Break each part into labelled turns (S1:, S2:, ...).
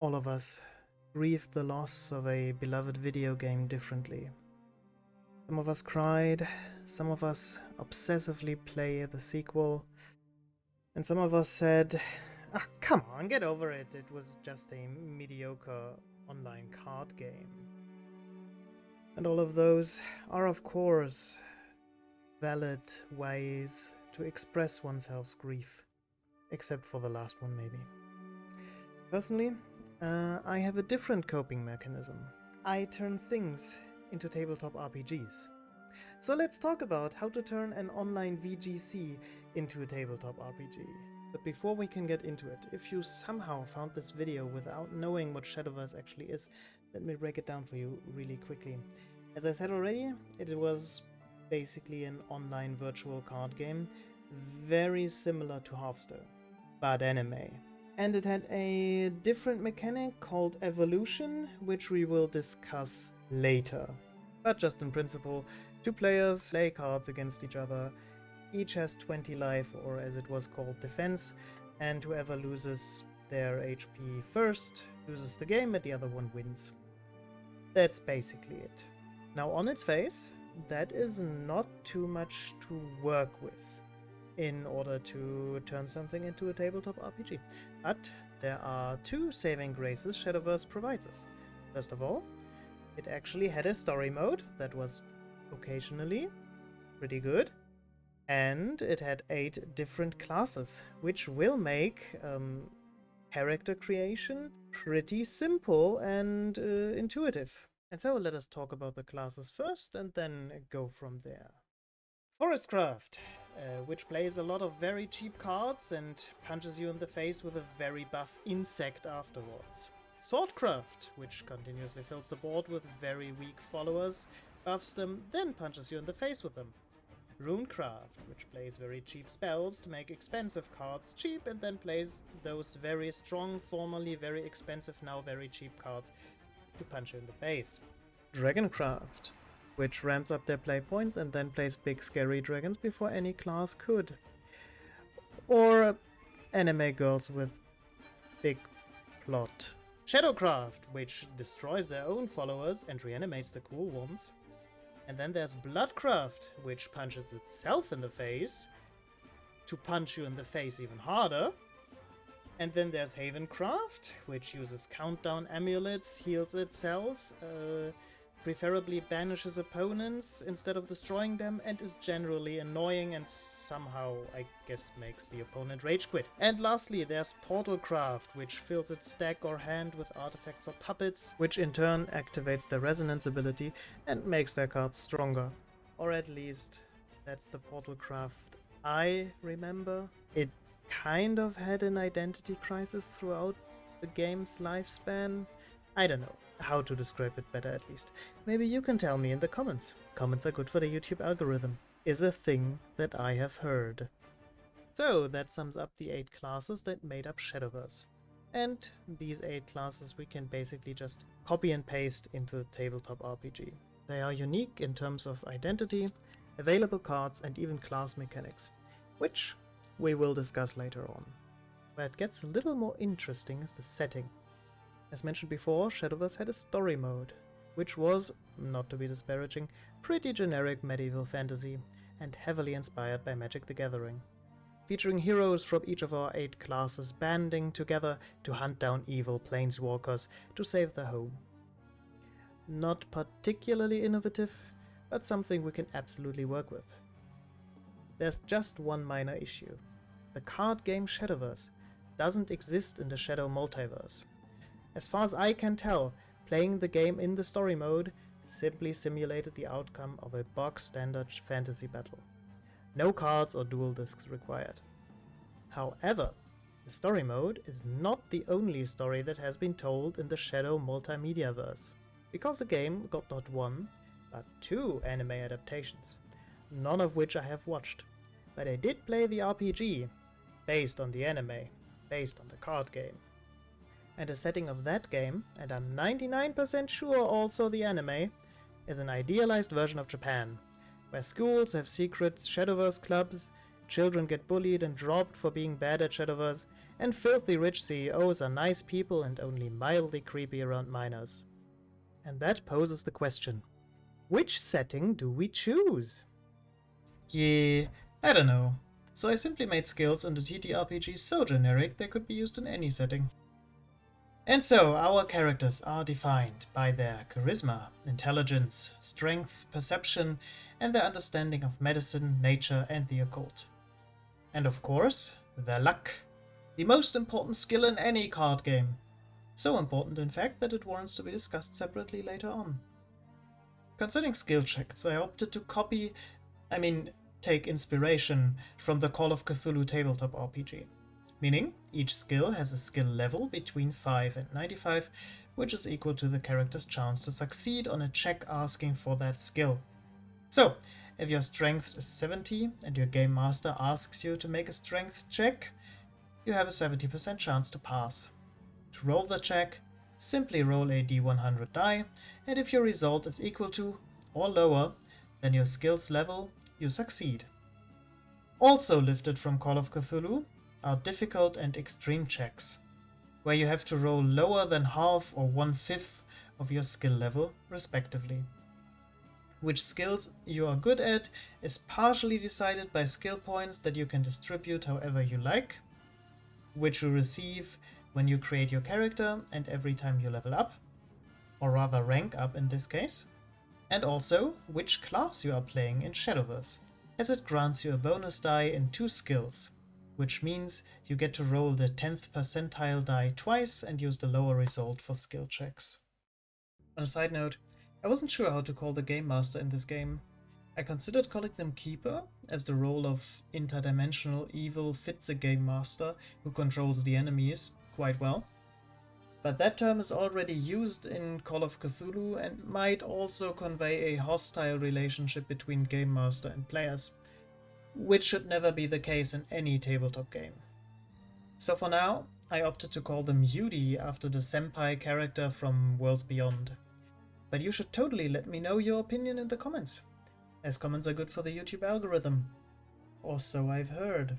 S1: All of us grieved the loss of a beloved video game differently. Some of us cried, some of us obsessively play the sequel, and some of us said, "Ah, come on, get over it, it was just a mediocre online card game." And all of those are, of course, valid ways to express oneself's grief, except for the last one, maybe. Personally, I have a different coping mechanism. I turn things into tabletop RPGs. So let's talk about how to turn an online VGC into a tabletop RPG. But before we can get into it, if you somehow found this video without knowing what Shadowverse actually is, let me break it down for you really quickly. As I said already, it was basically an online virtual card game, very similar to Hearthstone, but anime. And it had a different mechanic called evolution, which we will discuss later. But just in principle, two players play cards against each other. Each has 20 life, or as it was called, defense, and whoever loses their HP first loses the game and the other one wins. That's basically it. Now, on its face, that is not too much to work with in order to turn something into a tabletop RPG. But there are two saving graces Shadowverse provides us. First of all, it actually had a story mode that was occasionally pretty good, and it had 8 different classes, which will make character creation pretty simple and intuitive. And so let us talk about the classes first and then go from there. Forestcraft, which plays a lot of very cheap cards and punches you in the face with a very buff insect afterwards. Swordcraft, which continuously fills the board with very weak followers, buffs them, then punches you in the face with them. Runecraft, which plays very cheap spells to make expensive cards cheap and then plays those very strong, formerly very expensive, now very cheap cards to punch you in the face. Dragoncraft, which ramps up their play points and then plays big scary dragons before any class could. Or anime girls with big plot. Shadowcraft, which destroys their own followers and reanimates the cool ones. And then there's Bloodcraft, which punches itself in the face to punch you in the face even harder. And then there's Havencraft, which uses countdown amulets, heals itself, preferably banishes opponents instead of destroying them, and is generally annoying and somehow, I guess, makes the opponent rage quit. And lastly, there's Portalcraft, which fills its deck or hand with artifacts or puppets, which in turn activates their resonance ability and makes their cards stronger. Or at least, that's the Portalcraft I remember. It kind of had an identity crisis throughout the game's lifespan. I don't know how to describe it better, at least. Maybe you can tell me in the comments. Comments are good for the YouTube algorithm, is a thing that I have heard. So that sums up the 8 classes that made up Shadowverse. And these 8 classes we can basically just copy and paste into the tabletop RPG. They are unique in terms of identity, available cards, and even class mechanics, which we will discuss later on. Where it gets a little more interesting is the setting. As mentioned before, Shadowverse had a story mode, which was, not to be disparaging, pretty generic medieval fantasy and heavily inspired by Magic the Gathering, featuring heroes from each of our 8 classes banding together to hunt down evil planeswalkers to save their home. Not particularly innovative, but something we can absolutely work with. There's just one minor issue. The card game Shadowverse doesn't exist in the Shadow multiverse. As far as I can tell, playing the game in the story mode simply simulated the outcome of a bog standard fantasy battle. No cards or dual discs required. However, the story mode is not the only story that has been told in the Shadow multimedia-verse, because the game got not 1, but 2 anime adaptations, none of which I have watched, but I did play the RPG, based on the anime, based on the card game. And the setting of that game, and I'm 99% sure also the anime, is an idealized version of Japan, where schools have secret Shadowverse clubs, children get bullied and dropped for being bad at Shadowverse, and filthy rich CEOs are nice people and only mildly creepy around minors. And that poses the question, which setting do we choose? Yeah, I don't know. So I simply made skills in the TTRPG so generic they could be used in any setting. And so our characters are defined by their charisma, intelligence, strength, perception, and their understanding of medicine, nature, and the occult. And of course, their luck. The most important skill in any card game. So important, in fact, that it warrants to be discussed separately later on. Concerning skill checks, I opted to take inspiration from the Call of Cthulhu tabletop RPG. Meaning, each skill has a skill level between 5 and 95, which is equal to the character's chance to succeed on a check asking for that skill. So, if your strength is 70 and your game master asks you to make a strength check, you have a 70% chance to pass. To roll the check, simply roll a d100 die, and if your result is equal to or lower than your skill's level, you succeed. Also lifted from Call of Cthulhu are difficult and extreme checks, where you have to roll lower than half or 1/5 of your skill level, respectively. Which skills you are good at is partially decided by skill points that you can distribute however you like, which you receive when you create your character and every time you level up, or rather rank up in this case, and also which class you are playing in Shadowverse, as it grants you a bonus die in 2 skills, which means you get to roll the 10th percentile die twice and use the lower result for skill checks. On a side note, I wasn't sure how to call the Game Master in this game. I considered calling them Keeper, as the role of interdimensional evil fits a Game Master who controls the enemies quite well. But that term is already used in Call of Cthulhu and might also convey a hostile relationship between Game Master and players, which should never be the case in any tabletop game. So for now, I opted to call them Yudi after the senpai character from Worlds Beyond. But you should totally let me know your opinion in the comments, as comments are good for the YouTube algorithm. Or so I've heard.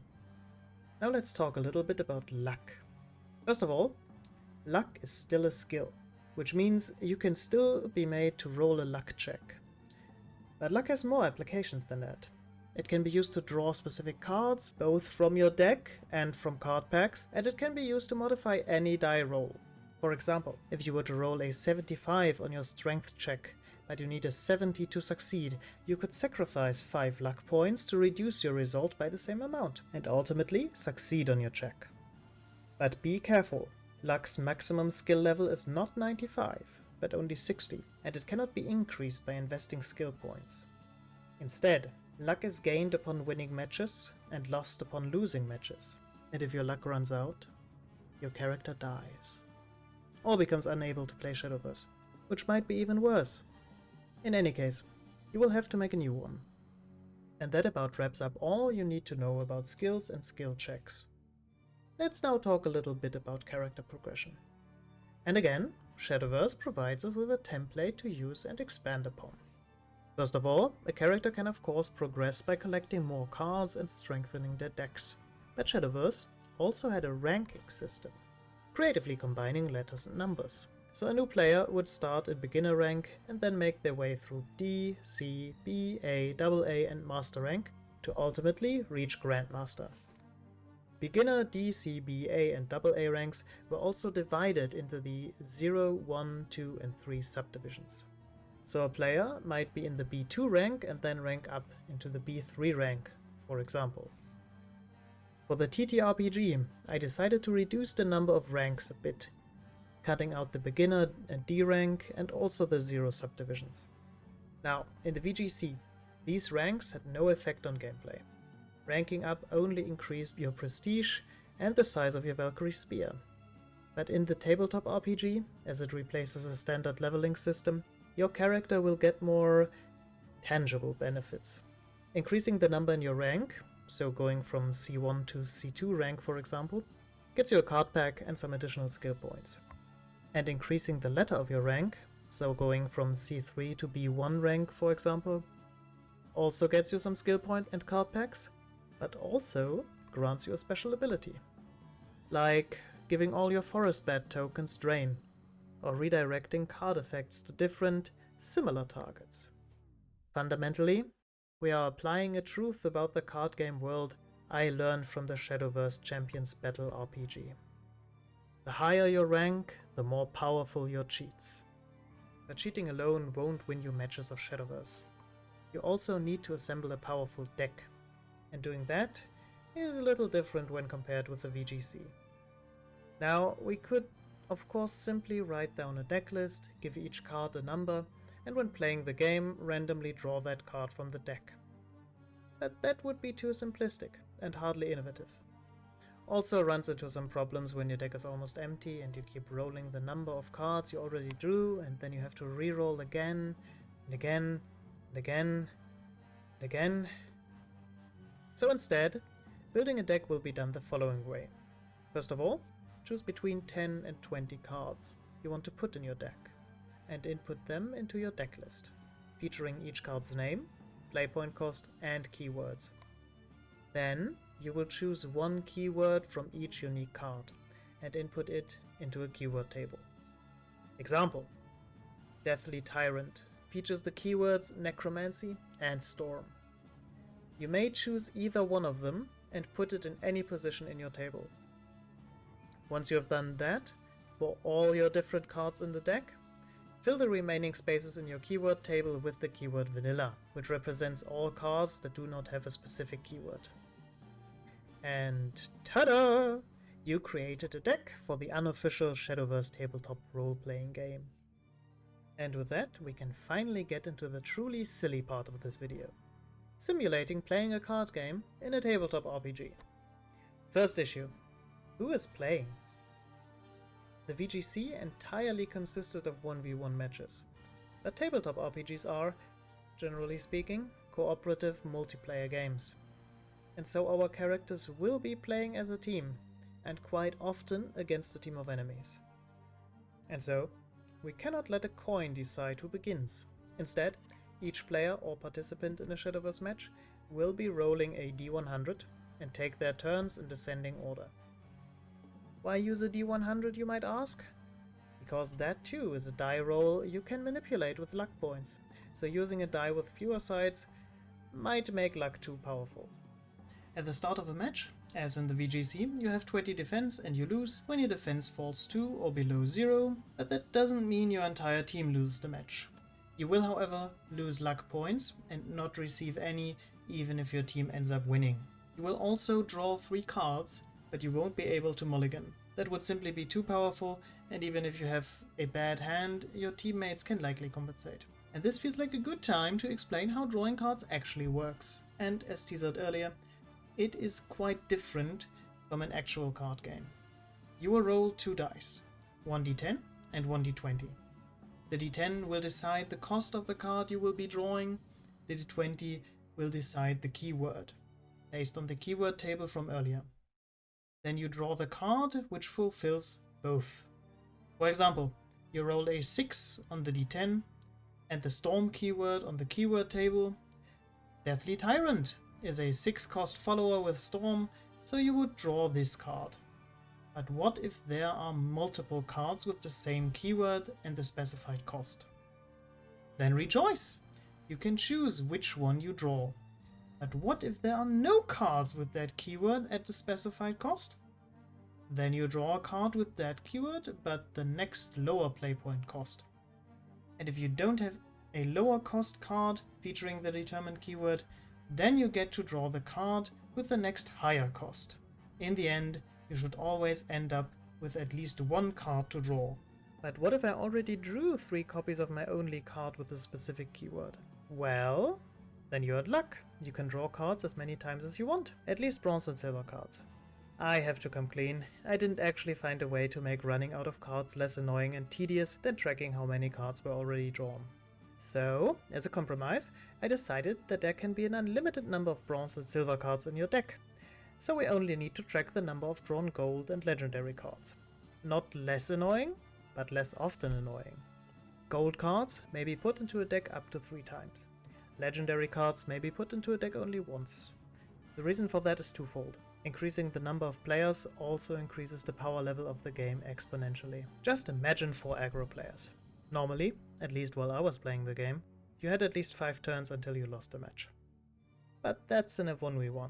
S1: Now let's talk a little bit about luck. First of all, luck is still a skill, which means you can still be made to roll a luck check. But luck has more applications than that. It can be used to draw specific cards, both from your deck and from card packs, and it can be used to modify any die roll. For example, if you were to roll a 75 on your strength check, but you need a 70 to succeed, you could sacrifice 5 luck points to reduce your result by the same amount, and ultimately succeed on your check. But be careful, luck's maximum skill level is not 95, but only 60, and it cannot be increased by investing skill points. Instead, luck is gained upon winning matches and lost upon losing matches, and if your luck runs out, your character dies, or becomes unable to play Shadowverse, which might be even worse. In any case, you will have to make a new one. And that about wraps up all you need to know about skills and skill checks. Let's now talk a little bit about character progression. And again, Shadowverse provides us with a template to use and expand upon. First of all, a character can of course progress by collecting more cards and strengthening their decks. But Shadowverse also had a ranking system, creatively combining letters and numbers. So a new player would start at beginner rank and then make their way through D, C, B, A, AA and master rank to ultimately reach Grandmaster. Beginner, D, C, B, A and AA ranks were also divided into the 0, 1, 2 and 3 subdivisions. So a player might be in the B2 rank and then rank up into the B3 rank, for example. For the TTRPG, I decided to reduce the number of ranks a bit, cutting out the beginner and D rank and also the 0 subdivisions. Now, in the VGC, these ranks had no effect on gameplay. Ranking up only increased your prestige and the size of your Valkyrie spear. But in the tabletop RPG, as it replaces a standard leveling system, your character will get more tangible benefits. Increasing the number in your rank, so going from C1 to C2 rank for example, gets you a card pack and some additional skill points. And increasing the letter of your rank, so going from C3 to B1 rank for example, also gets you some skill points and card packs, but also grants you a special ability. like giving all your forest bat tokens drain, or redirecting card effects to different, similar targets. Fundamentally, we are applying a truth about the card game world I learned from the Shadowverse Champions Battle RPG. The higher your rank, the more powerful your cheats. But cheating alone won't win you matches of Shadowverse. You also need to assemble a powerful deck, and doing that is a little different when compared with the VGC. Now, we could of course simply write down a deck list, give each card a number, and when playing the game, randomly draw that card from the deck. But that would be too simplistic and hardly innovative. Also runs into some problems when your deck is almost empty and you keep rolling the number of cards you already drew, and then you have to re-roll again and again and again and again. So instead, building a deck will be done the following way. First of all, choose between 10 and 20 cards you want to put in your deck, and input them into your deck list, featuring each card's name, playpoint cost, and keywords. Then you will choose one keyword from each unique card and input it into a keyword table. Example: Deathly Tyrant features the keywords Necromancy and Storm. You may choose either one of them and put it in any position in your table. Once you have done that for all your different cards in the deck, fill the remaining spaces in your keyword table with the keyword Vanilla, which represents all cards that do not have a specific keyword. And ta-da! You created a deck for the unofficial Shadowverse tabletop role-playing game. And with that, we can finally get into the truly silly part of this video: simulating playing a card game in a tabletop RPG. First issue: who is playing? The VGC entirely consisted of 1v1 matches, but tabletop RPGs are, generally speaking, cooperative multiplayer games. And so our characters will be playing as a team, and quite often against a team of enemies. And so, we cannot let a coin decide who begins. Instead, each player or participant in a Shadowverse match will be rolling a D100 and take their turns in descending order. Why use a D100, you might ask? Because that too is a die roll you can manipulate with luck points, so using a die with fewer sides might make luck too powerful. At the start of a match, as in the VGC, you have 20 defense and you lose when your defense falls to or below 0, but that doesn't mean your entire team loses the match. You will, however, lose luck points and not receive any even if your team ends up winning. You will also draw 3 cards, but you won't be able to mulligan. That would simply be too powerful, and even if you have a bad hand, your teammates can likely compensate. And this feels like a good time to explain how drawing cards actually works. And as teased earlier, it is quite different from an actual card game. You will roll 2 dice, one d10 and one d20. The d10 will decide the cost of the card you will be drawing, the d20 will decide the keyword, based on the keyword table from earlier. Then you draw the card which fulfills both. For example, you roll a 6 on the d10 and the Storm keyword on the keyword table. Deathly Tyrant is a 6-cost follower with Storm, so you would draw this card. But what if there are multiple cards with the same keyword and the specified cost? Then rejoice! You can choose which one you draw. But what if there are no cards with that keyword at the specified cost? Then you draw a card with that keyword, but the next lower playpoint cost. And if you don't have a lower cost card featuring the determined keyword, then you get to draw the card with the next higher cost. In the end, you should always end up with at least one card to draw. But what if I already drew 3 copies of my only card with a specific keyword? Well, then you're at luck. You can draw cards as many times as you want, at least bronze and silver cards. I have to come clean, I didn't actually find a way to make running out of cards less annoying and tedious than tracking how many cards were already drawn. So, as a compromise, I decided that there can be an unlimited number of bronze and silver cards in your deck. So we only need to track the number of drawn gold and legendary cards. Not less annoying, but less often annoying. Gold cards may be put into a deck up to 3 times. Legendary cards may be put into a deck only once. The reason for that is twofold. Increasing the number of players also increases the power level of the game exponentially. Just imagine 4 aggro players. Normally, at least while I was playing the game, you had at least 5 turns until you lost a match. But that's in a 1v1.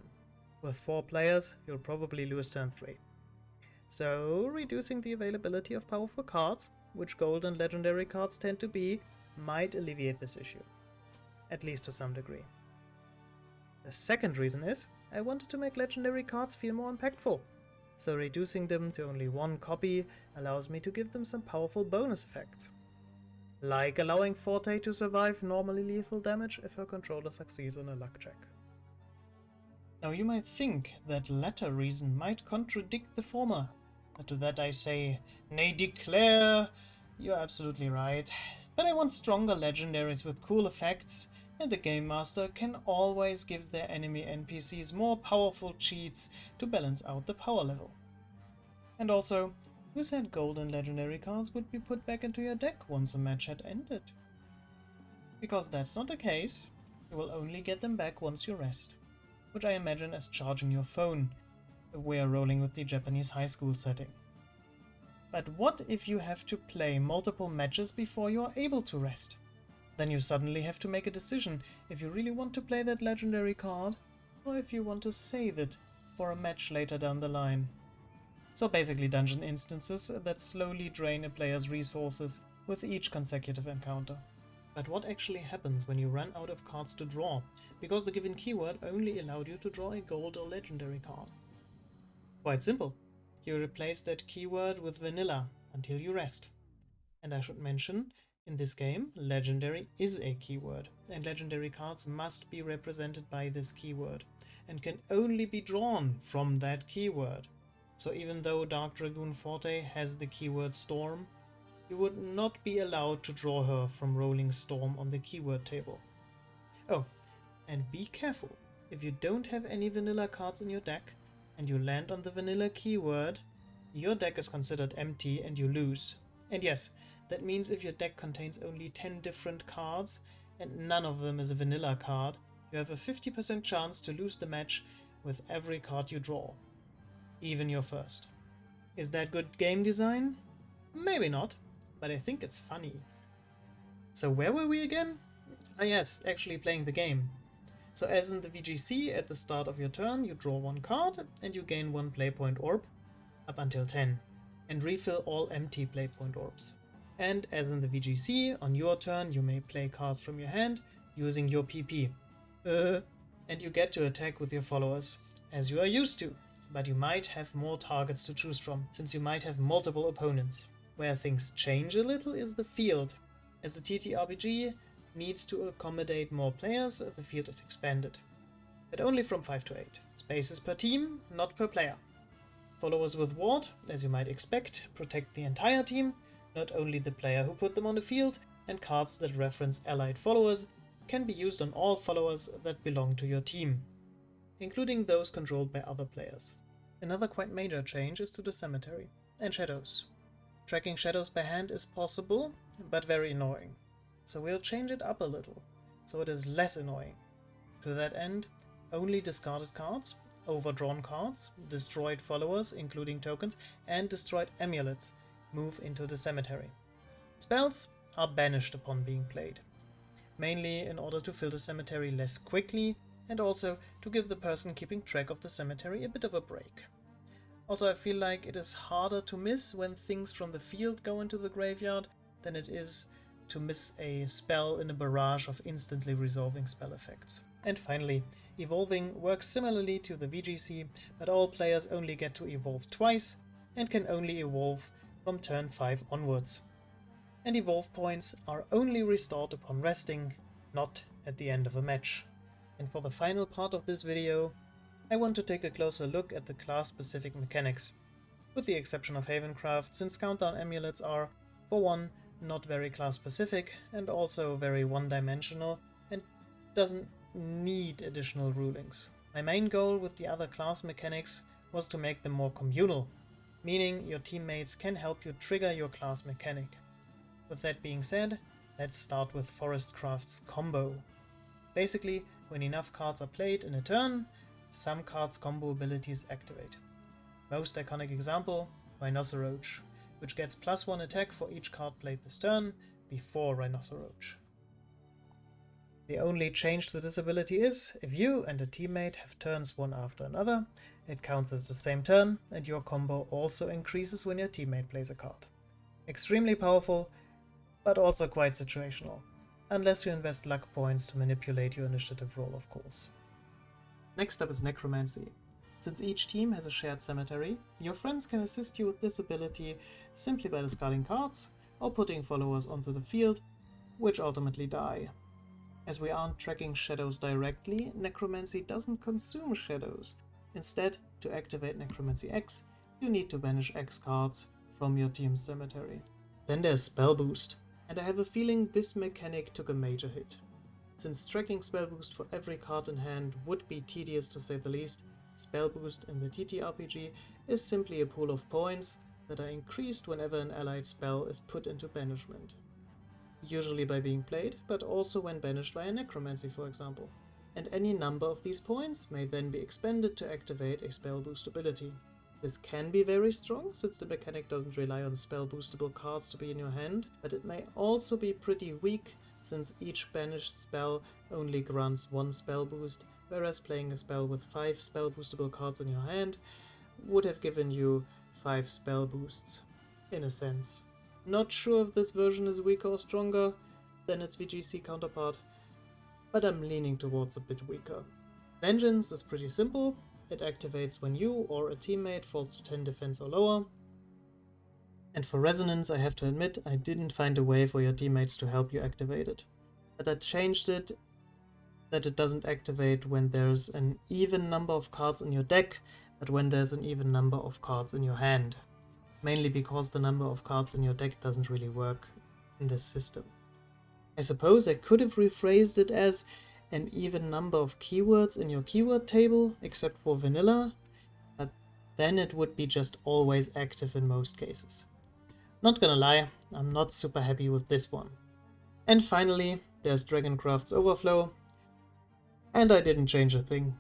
S1: With 4 players, you'll probably lose turn 3. So, reducing the availability of powerful cards, which gold and legendary cards tend to be, might alleviate this issue. At least to some degree. The second reason is, I wanted to make legendary cards feel more impactful, so reducing them to only 1 copy allows me to give them some powerful bonus effects. Like allowing Forte to survive normally lethal damage if her controller succeeds on a luck check. Now you might think that latter reason might contradict the former, but to that I say, nay declare, you're absolutely right, but I want stronger legendaries with cool effects, and the Game Master can always give their enemy NPCs more powerful cheats to balance out the power level. And also, who said golden legendary cards would be put back into your deck once a match had ended? Because that's not the case, you will only get them back once you rest, which I imagine as charging your phone. We are rolling with the Japanese high school setting. But what if you have to play multiple matches before you are able to rest? Then you suddenly have to make a decision if you really want to play that legendary card, or if you want to save it for a match later down the line. So basically dungeon instances that slowly drain a player's resources with each consecutive encounter. But what actually happens when you run out of cards to draw, because the given keyword only allowed you to draw a gold or legendary card? Quite simple. You replace that keyword with vanilla until you rest. And I should mention, in this game, legendary is a keyword, and legendary cards must be represented by this keyword, and can only be drawn from that keyword. So even though Dark Dragoon Forte has the keyword Storm, you would not be allowed to draw her from Rolling Storm on the keyword table. Oh, and be careful, if you don't have any vanilla cards in your deck, and you land on the vanilla keyword, your deck is considered empty and you lose. And yes, that means if your deck contains only 10 different cards, and none of them is a vanilla card, you have a 50% chance to lose the match with every card you draw. Even your first. Is that good game design? Maybe not, but I think it's funny. So where were we again? Ah yes, actually playing the game. So as in the VGC, at the start of your turn you draw 1 card and you gain 1 playpoint orb, up until 10, and refill all empty playpoint orbs. And as in the VGC, on your turn you may play cards from your hand using your PP. And you get to attack with your followers, as you are used to, but you might have more targets to choose from, since you might have multiple opponents. Where things change a little is the field. As the TTRPG needs to accommodate more players, the field is expanded. But only from 5 to 8. Spaces per team, not per player. Followers with ward, as you might expect, protect the entire team, not only the player who put them on the field, and cards that reference allied followers can be used on all followers that belong to your team, including those controlled by other players. Another quite major change is to the cemetery and shadows. Tracking shadows by hand is possible, but very annoying. So we'll change it up a little, so it is less annoying. To that end, only discarded cards, overdrawn cards, destroyed followers, including tokens, and destroyed amulets move into the cemetery. Spells are banished upon being played, mainly in order to fill the cemetery less quickly, and also to give the person keeping track of the cemetery a bit of a break. Also, I feel like it is harder to miss when things from the field go into the graveyard than it is to miss a spell in a barrage of instantly resolving spell effects. And finally, evolving works similarly to the VGC, but all players only get to evolve twice and can only evolve from turn 5 onwards. And evolve points are only restored upon resting, not at the end of a match. And for the final part of this video, I want to take a closer look at the class-specific mechanics, with the exception of Havencraft, since countdown amulets are, for one, not very class-specific, and also very one-dimensional, and doesn't need additional rulings. My main goal with the other class mechanics was to make them more communal, meaning your teammates can help you trigger your class mechanic. With that being said, let's start with Forestcraft's combo. Basically, when enough cards are played in a turn, some cards' combo abilities activate. Most iconic example, Rhinoceroach, which gets +1 attack for each card played this turn before Rhinoceroach. The only change to this ability is, if you and a teammate have turns one after another, it counts as the same turn, and your combo also increases when your teammate plays a card. Extremely powerful, but also quite situational, unless you invest luck points to manipulate your initiative roll, of course. Next up is Necromancy. Since each team has a shared cemetery, your friends can assist you with this ability simply by discarding cards or putting followers onto the field, which ultimately die. As we aren't tracking shadows directly, Necromancy doesn't consume shadows. Instead, to activate Necromancy X, you need to banish X cards from your team's cemetery. Then there's Spell Boost, and I have a feeling this mechanic took a major hit. Since tracking Spell Boost for every card in hand would be tedious to say the least, Spell Boost in the TTRPG is simply a pool of points that are increased whenever an allied spell is put into banishment. Usually by being played, but also when banished via Necromancy, for example. And any number of these points may then be expended to activate a Spell Boost ability. This can be very strong, since the mechanic doesn't rely on spell boostable cards to be in your hand, but it may also be pretty weak, since each banished spell only grants 1 spell boost, whereas playing a spell with 5 spell boostable cards in your hand would have given you 5 spell boosts, in a sense. Not sure if this version is weaker or stronger than its VGC counterpart, but I'm leaning towards a bit weaker. Vengeance is pretty simple. It activates when you or a teammate falls to 10 defense or lower. And for Resonance, I have to admit, I didn't find a way for your teammates to help you activate it. But I changed it that it doesn't activate when there's an even number of cards in your deck, but when there's an even number of cards in your hand. Mainly because the number of cards in your deck doesn't really work in this system. I suppose I could have rephrased it as an even number of keywords in your keyword table, except for vanilla, but then it would be just always active in most cases. Not gonna lie, I'm not super happy with this one. And finally, there's Dragoncraft's Overflow, and I didn't change a thing.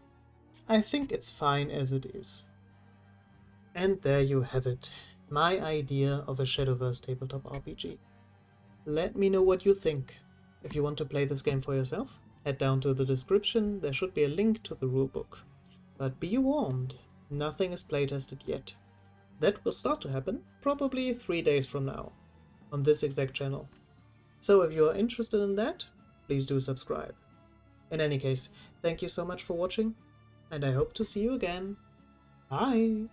S1: I think it's fine as it is. And there you have it, my idea of a Shadowverse tabletop RPG. Let me know what you think. If you want to play this game for yourself, head down to the description, there should be a link to the rulebook. But be warned, nothing is playtested yet. That will start to happen probably 3 days from now, on this exact channel. So if you are interested in that, please do subscribe. In any case, thank you so much for watching, and I hope to see you again. Bye!